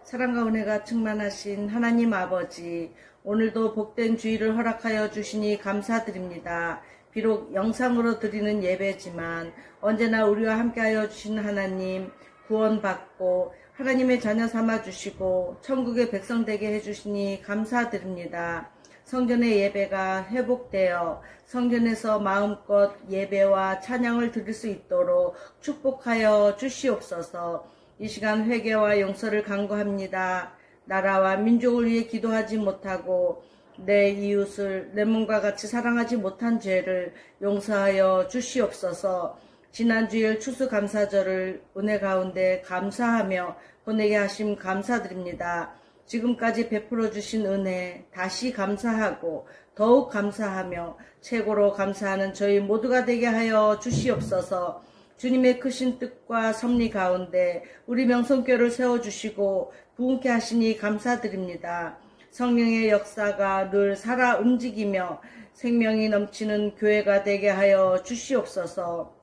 사랑과 은혜가 충만하신 하나님 아버지, 오늘도 복된 주일을 허락하여 주시니 감사드립니다. 비록 영상으로 드리는 예배지만 언제나 우리와 함께하여 주신 하나님, 구원받고 하나님의 자녀 삼아주시고 천국의 백성 되게 해주시니 감사드립니다. 성전의 예배가 회복되어 성전에서 마음껏 예배와 찬양을 드릴 수 있도록 축복하여 주시옵소서. 이 시간 회개와 용서를 간구합니다. 나라와 민족을 위해 기도하지 못하고 내 이웃을 내 몸과 같이 사랑하지 못한 죄를 용서하여 주시옵소서. 지난 주일 추수감사절을 은혜 가운데 감사하며 보내게 하심 감사드립니다. 지금까지 베풀어 주신 은혜 다시 감사하고 더욱 감사하며 최고로 감사하는 저희 모두가 되게 하여 주시옵소서. 주님의 크신 뜻과 섭리 가운데 우리 명성교회를 세워주시고 부흥케 하시니 감사드립니다. 성령의 역사가 늘 살아 움직이며 생명이 넘치는 교회가 되게 하여 주시옵소서.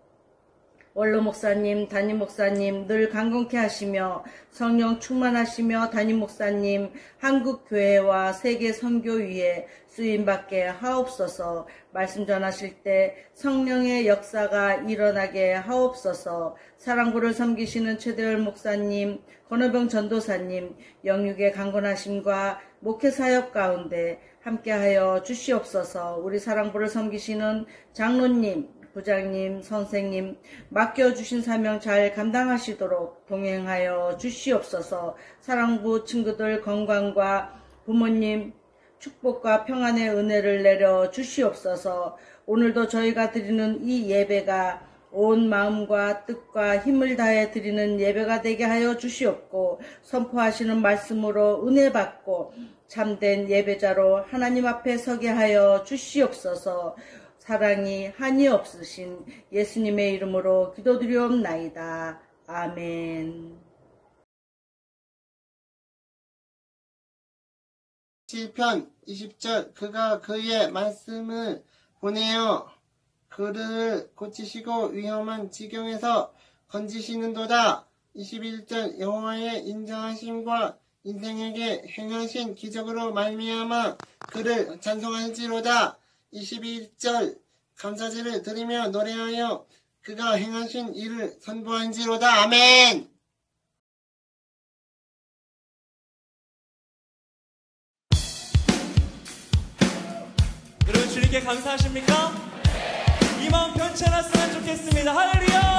원로 목사님, 담임 목사님 늘 강건케 하시며 성령 충만하시며 담임 목사님 한국 교회와 세계 선교 위에 쓰임받게 하옵소서. 말씀 전하실 때 성령의 역사가 일어나게 하옵소서. 사랑부를 섬기시는 최대열 목사님, 권호병 전도사님 영육의 강건하심과 목회 사역 가운데 함께하여 주시옵소서. 우리 사랑부를 섬기시는 장로님, 부장님, 선생님 맡겨주신 사명 잘 감당하시도록 동행하여 주시옵소서. 사랑부 친구들 건강과 부모님 축복과 평안의 은혜를 내려 주시옵소서. 오늘도 저희가 드리는 이 예배가 온 마음과 뜻과 힘을 다해 드리는 예배가 되게 하여 주시옵고 선포하시는 말씀으로 은혜 받고 참된 예배자로 하나님 앞에 서게 하여 주시옵소서. 사랑이 한이 없으신 예수님의 이름으로 기도드리옵나이다. 아멘. 시편 20절 그가 그의 말씀을 보내어 그를 고치시고 위험한 지경에서 건지시는도다. 21절 여호와의 인정하심과 인생에게 행하신 기적으로 말미암아 그를 찬송할지로다. 22절 감사제를 드리며 노래하여 그가 행하신 일을 선포한지로다. 아멘. 여러분 주님께 감사하십니까? 이 마음 변치 않았으면 좋겠습니다. 할렐루야.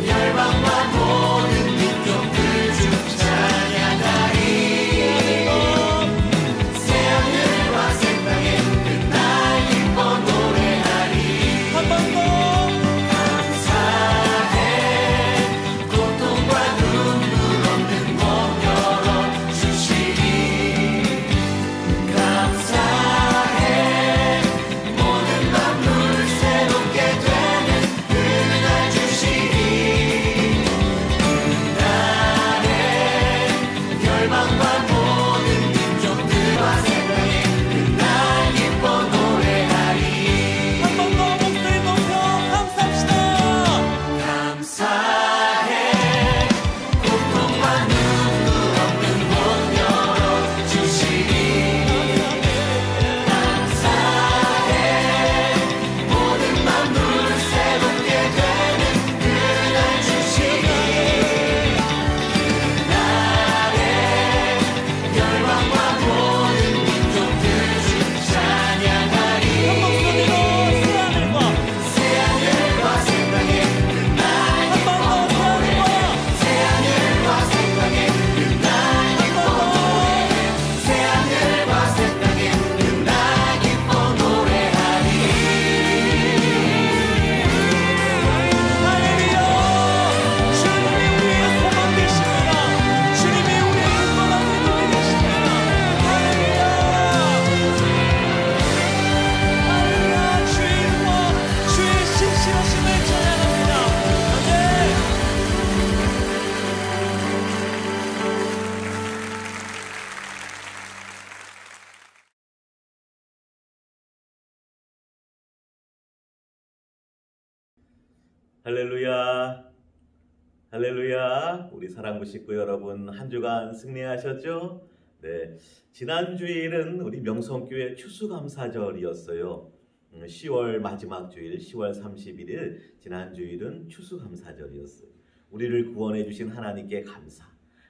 열방과 할렐루야, 할렐루야. 우리 사랑부 식구 여러분, 한 주간 승리하셨죠? 네, 지난 주일은 우리 명성교회 추수감사절이었어요. 10월 마지막 주일, 10월 31일, 지난 주일은 추수감사절이었어요. 우리를 구원해 주신 하나님께 감사.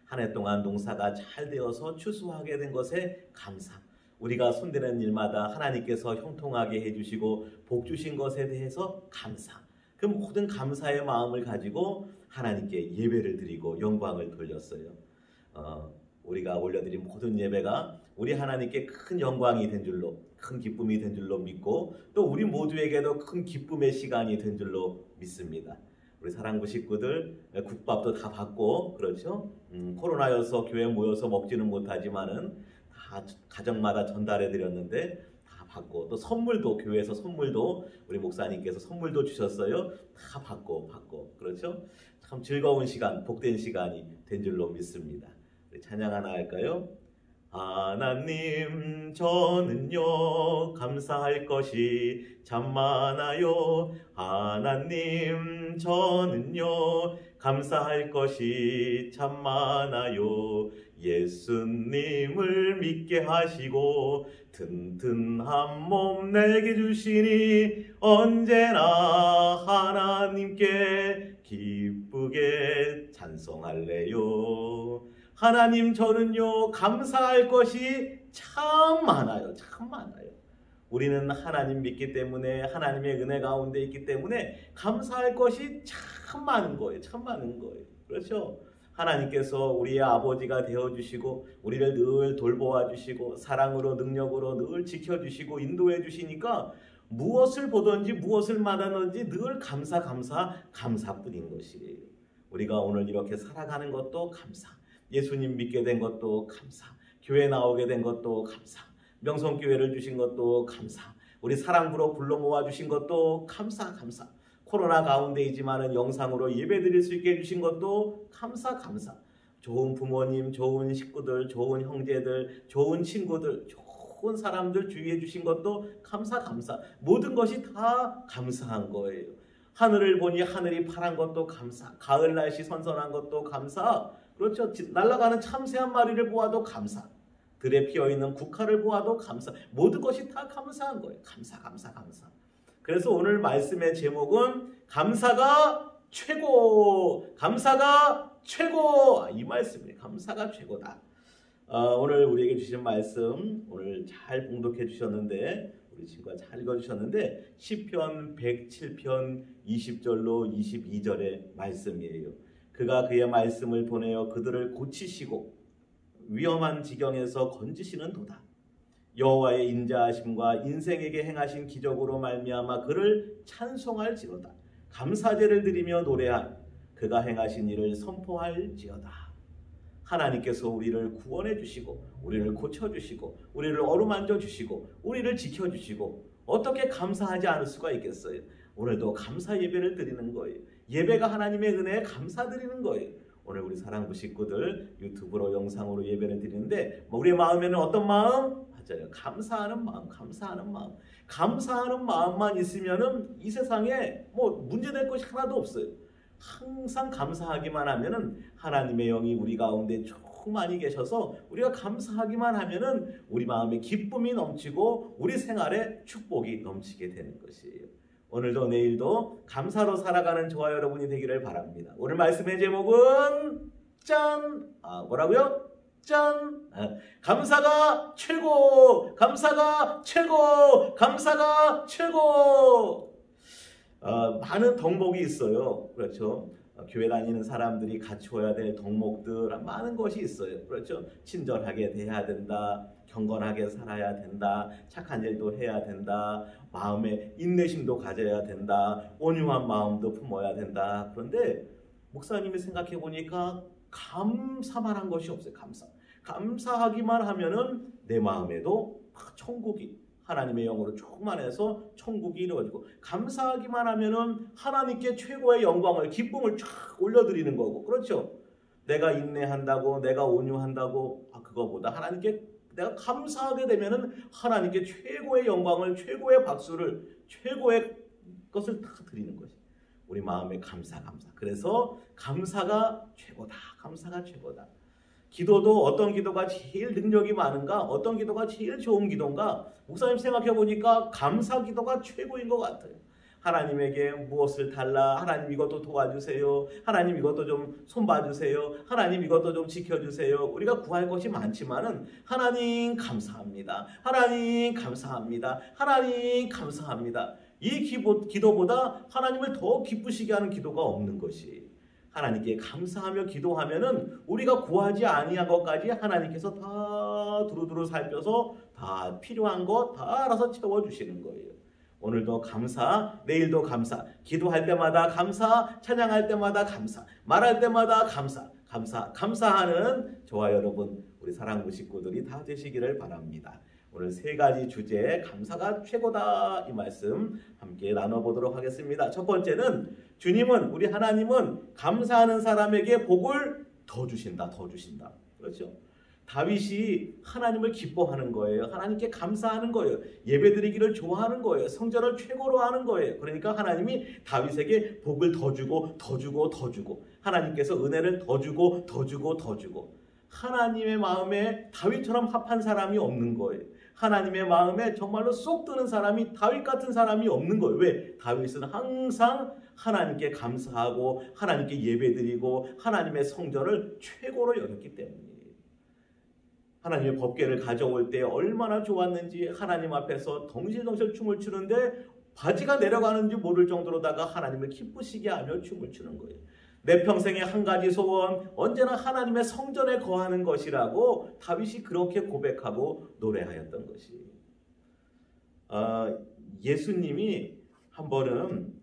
한 해 동안 농사가 잘 되어서 추수하게 된 것에 감사. 우리가 손대는 일마다 하나님께서 형통하게 해주시고 복 주신 것에 대해서 감사. 그 모든 감사의 마음을 가지고 하나님께 예배를 드리고 영광을 돌렸어요. 우리가 올려드린 모든 예배가 우리 하나님께 큰 영광이 된 줄로, 큰 기쁨이 된 줄로 믿고, 또 우리 모두에게도 큰 기쁨의 시간이 된 줄로 믿습니다. 우리 사랑부 식구들 국밥도 다 받고, 그렇죠? 코로나여서 교회 모여서 먹지는 못하지만은 다 가정마다 전달해 드렸는데 다 받고, 또 선물도, 교회에서 선물도 우리 목사님께서 선물도 주셨어요. 다 받고, 그렇죠? 참 즐거운 시간, 복된 시간이 된 줄로 믿습니다. 우리 찬양 하나 할까요? 하나님, 저는요 감사할 것이 참 많아요. 하나님, 저는요 감사할 것이 참 많아요. 예수님을 믿게 하시고 튼튼한 몸 내게 주시니 언제나 하나님께 기쁘게 찬송할래요. 하나님, 저는요 감사할 것이 참 많아요. 참 많아요. 우리는 하나님 믿기 때문에, 하나님의 은혜 가운데 있기 때문에 감사할 것이 참 많은 거예요. 참 많은 거예요. 그렇죠? 하나님께서 우리의 아버지가 되어주시고 우리를 늘 돌보아 주시고 사랑으로, 능력으로 늘 지켜주시고 인도해 주시니까 무엇을 보든지 무엇을 만나든지 늘 감사뿐인 것이에요. 우리가 오늘 이렇게 살아가는 것도 감사, 예수님 믿게 된 것도 감사, 교회 나오게 된 것도 감사, 명성교회를 주신 것도 감사, 우리 사랑부로 불러 모아 주신 것도 감사. 코로나 가운데이지만은 영상으로 예배드릴 수 있게 해주신 것도 감사. 좋은 부모님, 좋은 식구들, 좋은 형제들, 좋은 친구들, 좋은 사람들 주위에 주신 것도 감사. 모든 것이 다 감사한 거예요. 하늘을 보니 하늘이 파란 것도 감사, 가을 날씨 선선한 것도 감사, 그렇죠? 날아가는 참새 한 마리를 보아도 감사, 들에 피어있는 국화를 보아도 감사. 모든 것이 다 감사한 거예요. 감사. 그래서 오늘 말씀의 제목은 감사가 최고, 이 말씀이에요. 감사가 최고다. 오늘 우리에게 주신 말씀, 오늘 잘 봉독해 주셨는데, 우리 친구가 잘 읽어주셨는데, 시편 107편 20절로 22절의 말씀이에요. 그가 그의 말씀을 보내어 그들을 고치시고 위험한 지경에서 건지시는 도다. 여호와의 인자하심과 인생에게 행하신 기적으로 말미암아 그를 찬송할지로다. 감사제를 드리며 노래한 그가 행하신 일을 선포할지어다. 하나님께서 우리를 구원해 주시고 우리를 고쳐주시고 우리를 어루만져 주시고 우리를 지켜주시고 어떻게 감사하지 않을 수가 있겠어요? 오늘도 감사 예배를 드리는 거예요. 예배가 하나님의 은혜에 감사드리는 거예요. 오늘 우리 사랑부 식구들 유튜브로 영상으로 예배를 드리는데 우리의 마음에는 어떤 마음? 맞아요. 감사하는 마음만 있으면은 이 세상에 문제될 것이 하나도 없어요. 항상 감사하기만 하면은 하나님의 영이 우리 가운데 충만히 계셔서 우리가 감사하기만 하면은 우리 마음에 기쁨이 넘치고 우리 생활에 축복이 넘치게 되는 것이에요. 오늘도 내일도 감사로 살아가는 저와 여러분이 되기를 바랍니다. 오늘 말씀의 제목은 뭐라고요? 감사가 최고. 많은 덕목이 있어요. 그렇죠? 교회 다니는 사람들이 갖추어야 될 덕목들 많은 것이 있어요. 그렇죠? 친절하게 대해야 된다. 경건하게 살아야 된다. 착한 일도 해야 된다. 마음에 인내심도 가져야 된다. 온유한 마음도 품어야 된다. 그런데 목사님이 생각해 보니까 감사만 한 것이 없어요. 감사하기만 하면은 내 마음에도 천국이 하나님의 영으로 충만해서 천국이 이루어지고, 감사하기만 하면은 하나님께 최고의 영광을, 기쁨을 쫙 올려드리는 거고, 그렇죠? 내가 인내한다고, 내가 온유한다고, 그거보다 하나님께 내가 감사하게 되면은 하나님께 최고의 영광을, 최고의 박수를, 최고의 것을 다 드리는 것이. 우리 마음에 감사. 그래서 감사가 최고다. 감사가 최고다. 기도도 어떤 기도가 제일 능력이 많은가? 어떤 기도가 제일 좋은 기도인가? 목사님 생각해 보니까 감사 기도가 최고인 것 같아요. 하나님에게 무엇을 달라? 하나님 이것도 도와주세요. 하나님 이것도 좀 손봐주세요. 하나님 이것도 좀 지켜주세요. 우리가 구할 것이 많지만은 하나님 감사합니다. 하나님 감사합니다. 하나님 감사합니다. 이 기도보다 하나님을 더 기쁘시게 하는 기도가 없는 것이, 하나님께 감사하며 기도하면은 우리가 구하지 아니한 것까지 하나님께서 다 두루두루 살펴서 다 필요한 거 다 알아서 채워주시는 거예요. 오늘도 감사, 내일도 감사, 기도할 때마다 감사, 찬양할 때마다 감사, 말할 때마다 감사하는 저와 여러분, 우리 사랑부 식구들이 다 되시기를 바랍니다. 오늘 세 가지 주제, 감사가 최고다, 이 말씀 함께 나눠보도록 하겠습니다. 첫 번째는 주님은, 우리 하나님은 감사하는 사람에게 복을 더 주신다. 그렇죠? 다윗이 하나님을 기뻐하는 거예요. 하나님께 감사하는 거예요. 예배드리기를 좋아하는 거예요. 성전을 최고로 하는 거예요. 그러니까 하나님이 다윗에게 복을 더 주고 하나님께서 은혜를 더 주고 하나님의 마음에 다윗처럼 합한 사람이 없는 거예요. 하나님의 마음에 정말로 쏙 드는 사람이 다윗 같은 사람이 없는 거예요. 왜? 다윗은 항상 하나님께 감사하고 하나님께 예배드리고 하나님의 성전을 최고로 여겼기 때문이에요. 하나님의 법궤를 가져올 때 얼마나 좋았는지 하나님 앞에서 덩실덩실 춤을 추는데 바지가 내려가는지 모를 정도로다가 하나님을 기쁘시게 하며 춤을 추는 거예요. 내 평생의 한 가지 소원, 언제나 하나님의 성전에 거하는 것이라고 다윗이 그렇게 고백하고 노래하였던 것이. 예수님이 한 번은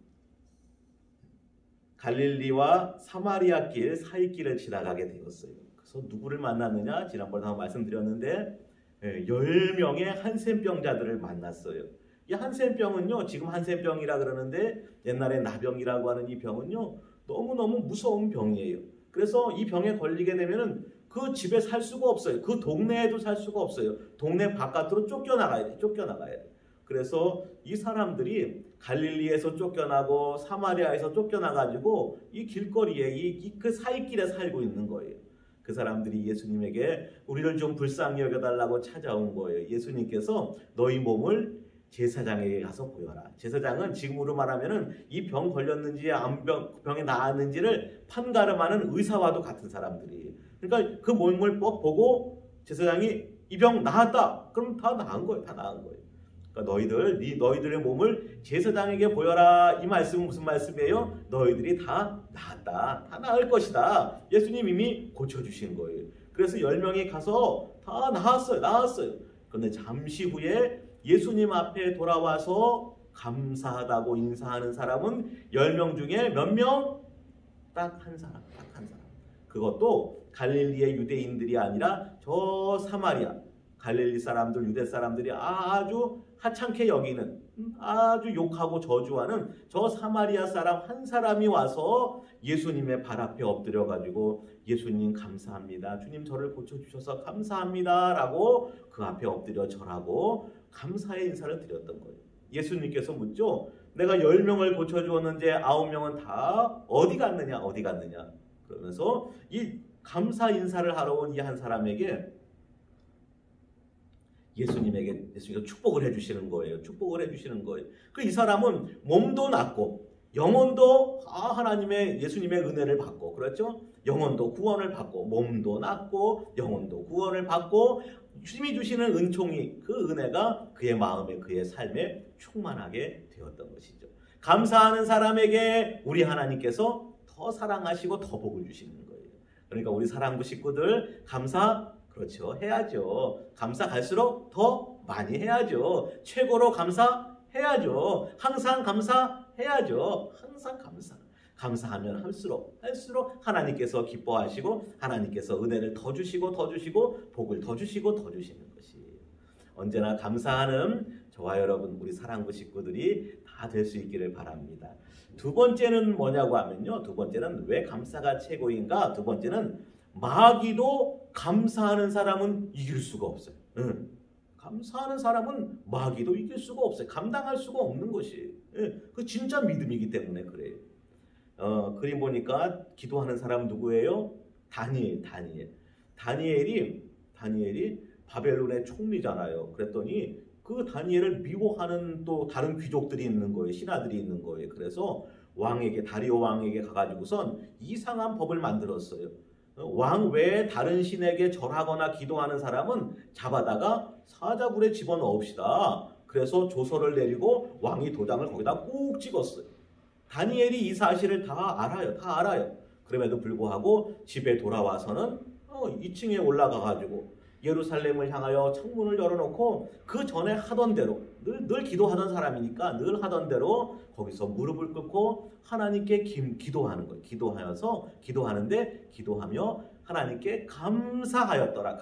갈릴리와 사마리아 길 사이길을 지나가게 되었어요. 그래서 누구를 만났느냐? 지난번에 한번 말씀드렸는데 10명의 한센병자들을 만났어요. 이 한센병은요, 지금 한센병이라 그러는데 옛날에 나병이라고 하는 이 병은요, 너무너무 무서운 병이에요. 그래서 이 병에 걸리게 되면은 그 집에 살 수가 없어요. 그 동네에도 살 수가 없어요. 동네 바깥으로 쫓겨나가야 돼. 그래서 이 사람들이 갈릴리에서 쫓겨나고 사마리아에서 쫓겨나가지고 이 길거리에 그 사이길에 살고 있는 거예요. 그 사람들이 예수님에게 우리를 좀 불쌍히 여겨달라고 찾아온 거예요. 예수님께서 너희 몸을 제사장에게 가서 보여라. 제사장은 지금으로 말하면은 이 병 걸렸는지 병이 나았는지를 판가름하는 의사와도 같은 사람들이. 그러니까 그 몸을 보고 제사장이 이 병 나았다. 그럼 다 나은 거예요. 그러니까 너희들의 몸을 제사장에게 보여라. 이 말씀은 무슨 말씀이에요? 너희들이 다 나았다. 다 나을 것이다. 예수님 이미 고쳐주신 거예요. 그래서 10명이 가서 다 나았어요. 그런데 잠시 후에 예수님 앞에 돌아와서 감사하다고 인사하는 사람은 10명 중에 몇 명? 딱 한 사람. 그것도 갈릴리의 유대인들이 아니라 저 사마리아, 갈릴리 사람들, 유대 사람들이 아주 하찮게 여기는, 아주 욕하고 저주하는 저 사마리아 사람 한 사람이 와서 예수님의 발 앞에 엎드려가지고 예수님 감사합니다. 주님 저를 고쳐주셔서 감사합니다. 라고 그 앞에 엎드려 절하고 감사의 인사를 드렸던 거예요. 예수님께서 묻죠. 내가 10명을 고쳐주었는데 9명은 다 어디 갔느냐? 그러면서 이 감사 인사를 하러 온 이 한 사람에게 예수님께서 축복을 해주시는 거예요. 그 이 사람은 몸도 낫고 영혼도 예수님의 은혜를 받고, 그렇죠? 영혼도 구원을 받고, 몸도 낫고 영혼도 구원을 받고, 주님이 주시는 은총이, 그 은혜가 그의 마음에, 그의 삶에 충만하게 되었던 것이죠. 감사하는 사람에게 우리 하나님께서 더 사랑하시고 더 복을 주시는 거예요. 그러니까 우리 사랑부 식구들 감사, 그렇죠, 해야죠. 감사 갈수록 더 많이 해야죠. 최고로 감사해야죠. 항상 감사해야죠. 항상 감사하면 할수록 하나님께서 기뻐하시고 하나님께서 은혜를 더 주시고 복을 더 주시는 것이, 언제나 감사하는 저와 여러분, 우리 사랑부 식구들이 다 될 수 있기를 바랍니다. 두 번째는 뭐냐고 하면요, 두 번째는 왜 감사가 최고인가? 두 번째는 마귀도 감사하는 사람은 이길 수가 없어요. 감사하는 사람은 마귀도 이길 수가 없어요. 감당할 수가 없는 것이. 그 진짜 믿음이기 때문에 그래요. 그림 보니까 기도하는 사람 누구예요? 다니엘이 바벨론의 총리잖아요. 그랬더니 그 다니엘을 미워하는 또 다른 귀족들이 있는 거예요. 신하들이 있는 거예요. 그래서 다리오 왕에게 가가지고선 이상한 법을 만들었어요. 왕 외에 다른 신에게 절하거나 기도하는 사람은 잡아다가 사자굴에 집어넣읍시다. 그래서 조서를 내리고 왕이 도장을 거기다 꼭 찍었어요. 다니엘이 이 사실을 다 알아요. 그럼에도 불구하고 집에 돌아와서는 2층에 올라가가지고 예루살렘을 향하여 창문을 열어놓고 그 전에 하던 대로 늘 기도하던 사람이니까 늘 하던 대로 거기서 무릎을 꿇고 하나님께 기도하는 거예요. 기도하며 하나님께 감사하였더라.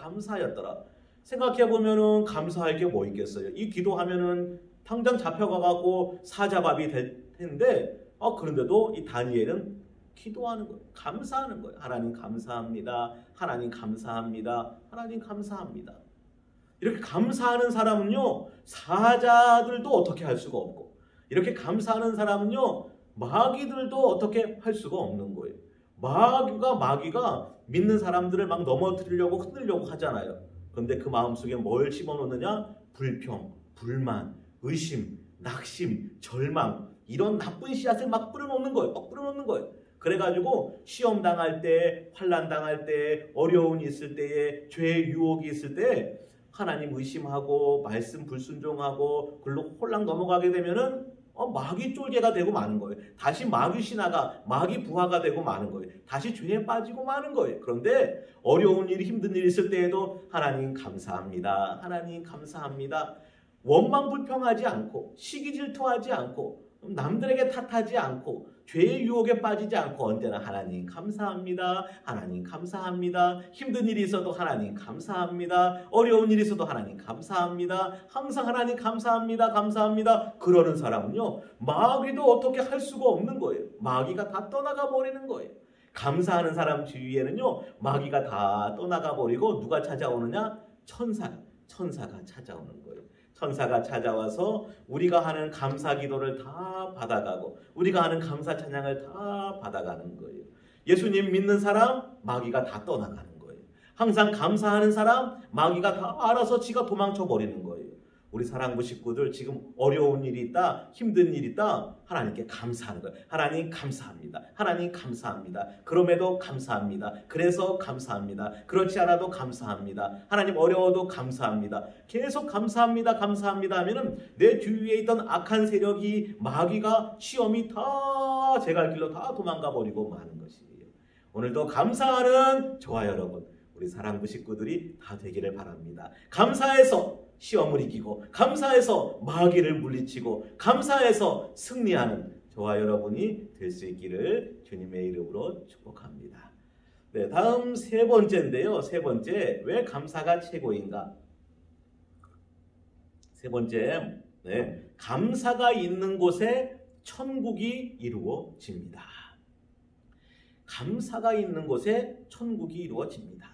생각해보면은 감사할 게 뭐 있겠어요? 이 기도하면은 당장 잡혀가갖고 사자밥이 될 텐데 그런데도 이 다니엘은 기도하는 거예요. 감사하는 거예요. 하나님 감사합니다. 하나님 감사합니다. 하나님 감사합니다. 이렇게 감사하는 사람은요, 사자들도 어떻게 할 수가 없고, 이렇게 감사하는 사람은요, 마귀들도 어떻게 할 수가 없는 거예요. 마귀가 믿는 사람들을 막 넘어뜨리려고 흔들려고 하잖아요. 그런데 그 마음속에 뭘 집어넣느냐? 불평, 불만, 의심, 낙심, 절망, 이런 나쁜 씨앗을 막 뿌려놓는 거예요. 그래가지고 시험 당할 때, 환난 당할 때, 어려움이 있을 때에, 죄의 유혹이 있을 때 하나님 의심하고 말씀 불순종하고 글로 홀랑 넘어가게 되면은 마귀 쫄개가 되고 마는 거예요. 다시 마귀 신하가, 마귀 부하가 되고 마는 거예요. 다시 죄에 빠지고 마는 거예요. 그런데 어려운 일, 힘든 일 있을 때에도 하나님 감사합니다. 하나님 감사합니다. 원망 불평하지 않고, 시기 질투하지 않고, 남들에게 탓하지 않고, 죄의 유혹에 빠지지 않고 언제나 하나님 감사합니다. 하나님 감사합니다. 힘든 일이 있어도 하나님 감사합니다. 어려운 일이 있어도 하나님 감사합니다. 항상 하나님 감사합니다. 그러는 사람은요, 마귀도 어떻게 할 수가 없는 거예요. 마귀가 다 떠나가 버리는 거예요. 감사하는 사람 주위에는요, 마귀가 다 떠나가 버리고 누가 찾아오느냐? 천사가 찾아오는 거예요. 천사가 찾아와서 우리가 하는 감사 기도를 다 받아가고 우리가 하는 감사 찬양을 다 받아가는 거예요. 예수님 믿는 사람, 마귀가 다 떠나가는 거예요. 항상 감사하는 사람, 마귀가 다 알아서 지가 도망쳐 버리는 거예요. 우리 사랑부 식구들 지금 어려운 일이 있다, 힘든 일이 있다, 하나님께 감사하는 거예요. 하나님 감사합니다. 하나님 감사합니다. 그럼에도 감사합니다. 그래서 감사합니다. 그렇지 않아도 감사합니다. 하나님 어려워도 감사합니다. 계속 감사합니다 하면은 내 주위에 있던 악한 세력이, 마귀가, 시험이 다 제 갈 길로 다 도망가 버리고 마는 것이에요. 오늘도 감사하는 저와 여러분, 우리 사랑부 식구들이 다 되기를 바랍니다. 감사해서 시험을 이기고, 감사해서 마귀를 물리치고, 감사해서 승리하는 저와 여러분이 될 수 있기를 주님의 이름으로 축복합니다. 네, 다음 세 번째인데요. 세 번째, 왜 감사가 최고인가? 세 번째, 감사가 있는 곳에 천국이 이루어집니다. 감사가 있는 곳에 천국이 이루어집니다.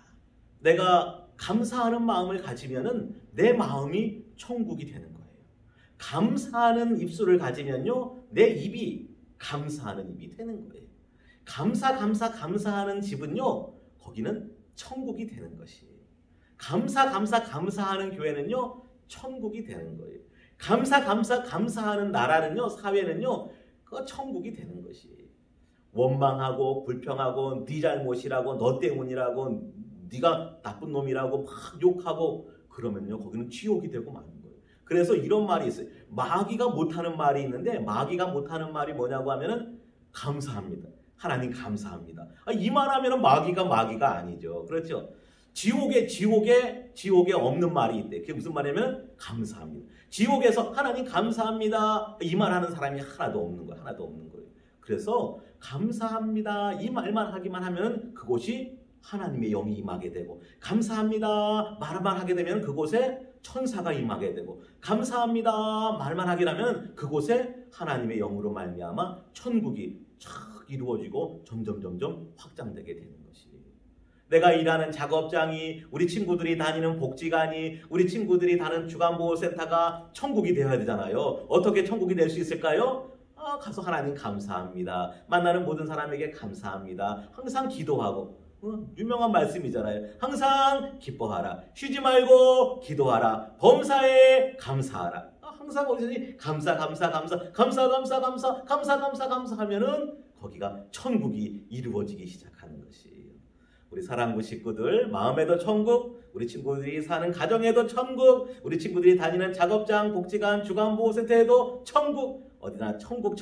내가 감사하는 마음을 가지면은 내 마음이 천국이 되는 거예요. 감사하는 입술을 가지면요, 내 입이 감사하는 입이 되는 거예요. 감사하는 집은요, 거기는 천국이 되는 것이에요. 감사하는 교회는요, 천국이 되는 거예요. 감사하는 나라는요, 사회는요, 그 천국이 되는 것이에요. 원망하고 불평하고 네 잘못이라고, 너 때문이라고, 네가 나쁜 놈이라고 막 욕하고 그러면요, 거기는 지옥이 되고 마는 거예요. 그래서 이런 말이 있어요. 마귀가 못하는 말이 있는데, 마귀가 못하는 말이 뭐냐고 하면은 감사합니다. 하나님 감사합니다. 이 말하면은 마귀가 아니죠. 그렇죠? 지옥에 없는 말이 있대. 그게 무슨 말이냐면 감사합니다. 지옥에서 하나님 감사합니다, 이 말하는 사람이 하나도 없는 거예요. 그래서 감사합니다, 이 말만 하기만 하면 그곳이 하나님의 영이 임하게 되고, 감사합니다 말만 하게 되면 그곳에 천사가 임하게 되고, 감사합니다 말만 하게 되면 그곳에 하나님의 영으로 말미암아 천국이 착 이루어지고 점점 확장되게 되는 것이에요. 내가 일하는 작업장이, 우리 친구들이 다니는 복지관이, 우리 친구들이 다니는 주간보호센터가 천국이 되어야 되잖아요. 어떻게 천국이 될 수 있을까요? 가서 하나님 감사합니다. 만나는 모든 사람에게 감사합니다. 항상 기도하고 유명한 말씀이잖아요. 항상 기뻐하라. 쉬지 말고 기도하라. 범사에 감사하라. 항상 어디서니 감사 하면은 거기가 천국이 이루어지기 시작하는 것이에요. 우리 사랑부 식구들 마음에도 천국, 우리 친구들이 사는 가정에도 천국, 우리 친구들이 다니는 작업장, 복지관, 주간보호센터에도 천국, 어디나 천국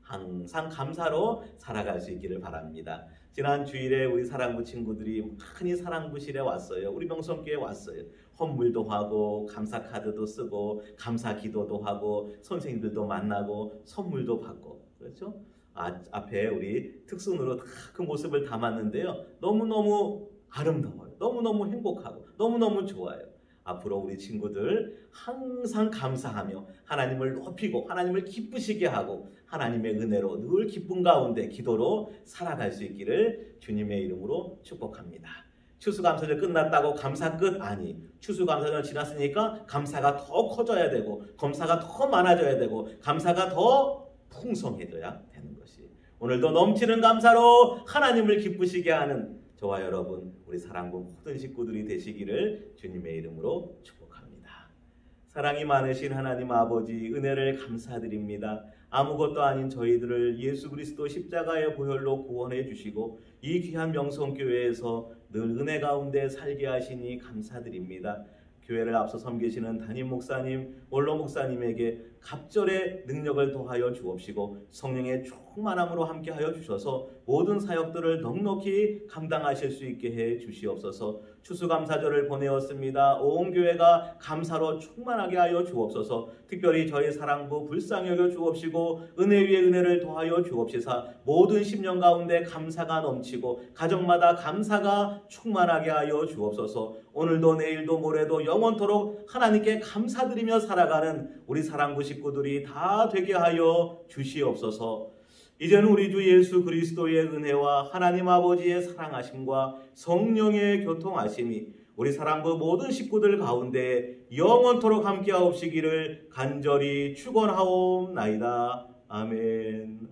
항상 감사로 살아갈 수 있기를 바랍니다. 지난 주일에 우리 사랑부 친구들이 많이 사랑부실에 왔어요. 우리 명성교회에 왔어요. 헌물도 하고 감사 카드도 쓰고 감사 기도도 하고 선생님들도 만나고 선물도 받고 그렇죠? 앞에 우리 특순으로 다 그 모습을 담았는데요. 너무너무 아름다워요. 너무너무 행복하고 너무너무 좋아요. 앞으로 우리 친구들 항상 감사하며 하나님을 높이고 하나님을 기쁘시게 하고 하나님의 은혜로 늘 기쁨 가운데 기도로 살아갈 수 있기를 주님의 이름으로 축복합니다. 추수감사절 끝났다고 감사 끝? 아니, 추수감사절 지났으니까 감사가 더 커져야 되고 감사가 더 많아져야 되고 감사가 더 풍성해져야 되는 것이, 오늘도 넘치는 감사로 하나님을 기쁘시게 하는 저와 여러분 우리 사랑부 모든 식구들이 되시기를 주님의 이름으로 축복합니다. 사랑이 많으신 하나님 아버지, 은혜를 감사드립니다. 아무것도 아닌 저희들을 예수 그리스도 십자가의 보혈로 구원해 주시고 이 귀한 명성교회에서 늘 은혜 가운데 살게 하시니 감사드립니다. 교회를 앞서 섬기시는 담임 목사님, 원로 목사님에게 갑절의 능력을 더하여 주옵시고 성령의 충만함으로 함께하여 주셔서 모든 사역들을 넉넉히 감당하실 수 있게 해 주시옵소서. 추수감사절을 보내었습니다. 온 교회가 감사로 충만하게 하여 주옵소서. 특별히 저희 사랑부 불쌍히 여겨 주옵시고 은혜 위에 은혜를 더하여 주옵시사 모든 10년 가운데 감사가 넘치고 가정마다 감사가 충만하게 하여 주옵소서. 오늘도 내일도 모레도 영원토록 하나님께 감사드리며 살아가는 우리 사랑부 식구들이 다 되게 하여 주시옵소서. 이제는 우리 주 예수 그리스도의 은혜와 하나님 아버지의 사랑하심과 성령의 교통하심이 우리 사랑부 모든 식구들 가운데 영원토록 함께하옵시기를 간절히 축원하옵나이다. 아멘.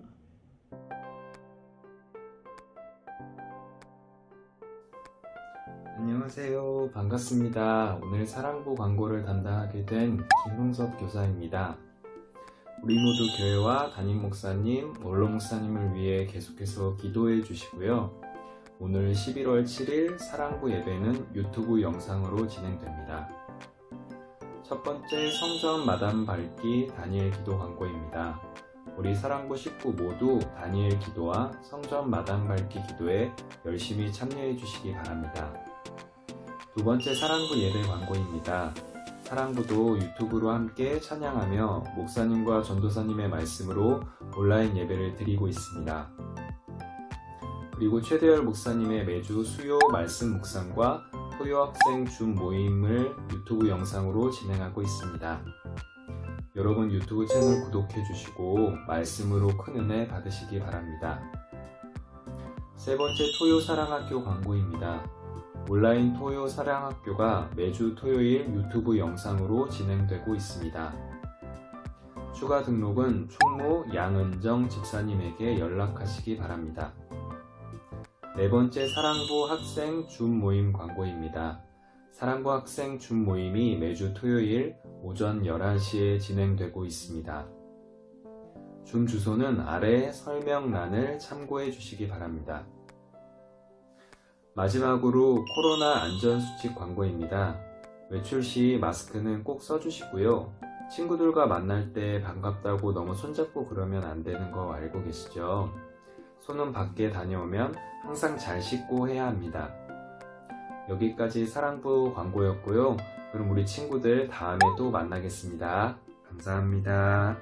안녕하세요. 반갑습니다. 오늘 사랑부 광고를 담당하게 된 김흥섭 교사입니다. 우리 모두 교회와 담임 목사님, 원로 목사님을 위해 계속해서 기도해 주시고요. 오늘 11월 7일 사랑부 예배는 유튜브 영상으로 진행됩니다. 첫 번째 성전 마당 밟기 다니엘 기도 광고입니다. 우리 사랑부 식구 모두 다니엘 기도와 성전 마당 밟기 기도에 열심히 참여해 주시기 바랍니다. 두 번째 사랑부 예배 광고입니다. 사랑부도 유튜브로 함께 찬양하며 목사님과 전도사님의 말씀으로 온라인 예배를 드리고 있습니다. 그리고 최대열 목사님의 매주 수요 말씀 묵상과 토요 학생 줌 모임을 유튜브 영상으로 진행하고 있습니다. 여러분 유튜브 채널 구독해 주시고 말씀으로 큰 은혜 받으시기 바랍니다. 세 번째 토요 사랑학교 광고입니다. 온라인 토요 사랑학교가 매주 토요일 유튜브 영상으로 진행되고 있습니다. 추가 등록은 총무 양은정 집사님에게 연락하시기 바랍니다. 네 번째 사랑부 학생 줌 모임 광고입니다. 사랑부 학생 줌 모임이 매주 토요일 오전 11시에 진행되고 있습니다. 줌 주소는 아래 설명란을 참고해 주시기 바랍니다. 마지막으로 코로나 안전수칙 광고입니다. 외출 시 마스크는 꼭 써주시고요. 친구들과 만날 때 반갑다고 너무 손잡고 그러면 안 되는 거 알고 계시죠? 손은 밖에 다녀오면 항상 잘 씻고 해야 합니다. 여기까지 사랑부 광고였고요. 그럼 우리 친구들 다음에 또 만나겠습니다. 감사합니다.